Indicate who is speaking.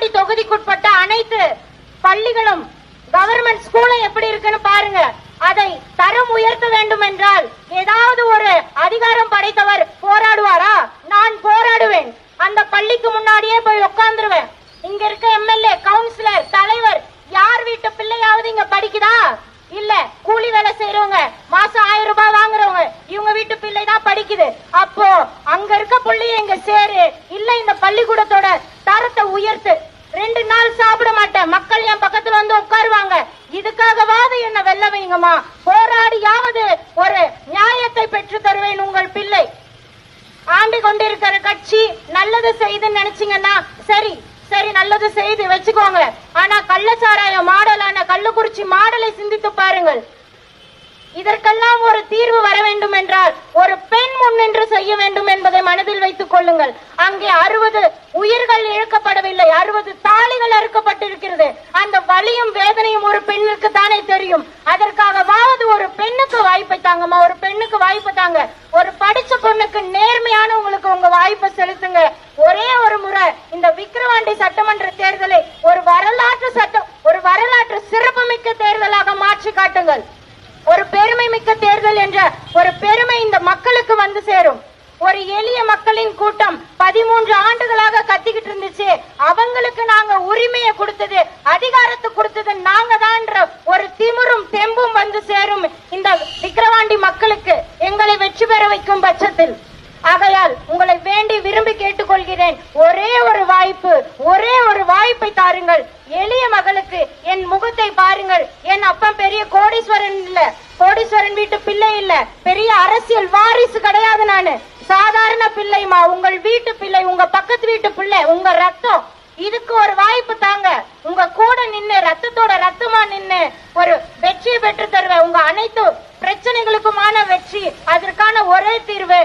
Speaker 1: விக்கிரவாண்டி தொகுதிக்குட்பட்ட அனைத்து பள்ளிகளும் கவர்மெண்ட் ஸ்கூலும் எப்படி இருக்குன்னு பாருங்க. அதை தரம் உயர்த்த வேண்டும் என்றால் ஏதாவது ஒரு அதிகாரம் படைத்தவர் போராடுவாரா? நான் போராடுவேன். அந்த பள்ளிக்கு முன்னாடியே போய் உட்கார்ந்துருவேன். இங்க இருக்க எம்எல்ஏ, கவுன்சிலர், தலைவர் யார் வீட்டு பிள்ளையாவது இங்க படிக்குதா? இல்ல. கூலி வேலை செய்யறவங்க, மாசம் 1000 ரூபாய் வாங்குறவங்க, இவங்க வீட்டு பிள்ளை தான் படிக்குது. அப்போ அங்க இருக்க பிள்ளைய இங்க சேரு, இல்ல இந்த பள்ளிக்கூடத்தோட தரத்தை உயர்த்து. 2 நாள் சாப்பிட மாட்டேன், மக்கள் என் பக்கத்துல வந்து உட்காருவாங்க. இதுக்காகவாது என்ன வெல்ல வைங்கம்மா. போராடியாவது ஒரு நியாயத்தை பெற்று தருவேன். உங்கள் பிள்ளை ஆண்டு கொண்டிருக்கிற கட்சி நல்லது செய்துன்னு நினைச்சீங்கன்னா சரி சரி, நல்லது செய்து வச்சுக்கோங்க. ஆனா கள்ளச்சாராய மாடலான கள்ளக்குறிச்சி மாடலை சிந்தித்து பாருங்கள். இதற்கெல்லாம் ஒரு தீர்வு வர வேண்டும் என்றால் ஒரு பெண் முன்னின்று செய்ய வேண்டும் என்பதை மனதில் வைத்துக் கொள்ளுங்கள். அங்கே 60 உயிர்கள் இழக்கப்படவில்லை, 60 தாலிகள் அறுக்கப்பட்டிருக்கிறது. அந்த வலியும் வேதனையும் ஒரு பெண்ணுக்கு தானே தெரியும். அதற்காகவாவது ஒரு பெண்ணுக்கு வாய்ப்பை தாங்கம்மா, ஒரு பெண்ணுக்கு வாய்ப்பு தாங்க. ஒரு படிச்ச பொண்ணுக்கு நேர்மையான உங்களுக்கு உங்க வாய்ப்பை செலுத்துங்க. ஒரே ஒரு முறை இந்த விக்கிரவாண்டி சட்டமன்ற தேர்தலை ஒரு வரலாற்று சிறப்புமிக்க தேர்தலாக மாற்றி காட்டுங்கள். ஒரு பெருமை மிக்க தேர்தல் என்ற ஒரு பெருமை இந்த மக்களுக்கு வந்து சேரும். ஒரு எளிய மக்களின் கூட்டம் 13 ஆண்டுகளாக கத்திக்கிட்டு இருந்துச்சு. அவங்களுக்கு நாங்க உரிமையை கொடுத்தது, அதிகாரத்தை கொடுத்தது நாங்க தான் ஒரு திமிரும் தெம்பும் வந்து சேரும் இந்த விக்கிரவாண்டி மக்களுக்கு, எங்களை வெற்றி பெற வைக்கும் பட்சத்தில். ஆகையால் உங்களை வேண்டி விரும்பி கேட்டுக்கொள்கிறேன். ஒரே ஒரு வாய்ப்பை தாருங்கள். எளிய மகளுக்கு என் முகத்தை பாருங்கள். என் அப்பன் பெரிய கோடீஸ்வரன் இல்ல, கோடீஸ்வரன் வீட்டு பிள்ளை இல்ல, பெரிய அரசியல் வாரிசு கிடையாது. நானு சாதாரண பிள்ளைமா, உங்கள் வீட்டு பிள்ளை, உங்க பக்கத்து வீட்டு பிள்ளை, உங்க ரத்தம். இதுக்கு ஒரு வாய்ப்பு தாங்க. உங்க கூட நின்னு ரத்தத்தோட ரத்தமா நின்னு ஒரு வெற்றியை பெற்று தருவேன். உங்க அனைத்து பிரச்சனைகளுக்குமான வெற்றி, அதற்கான ஒரே தீர்வு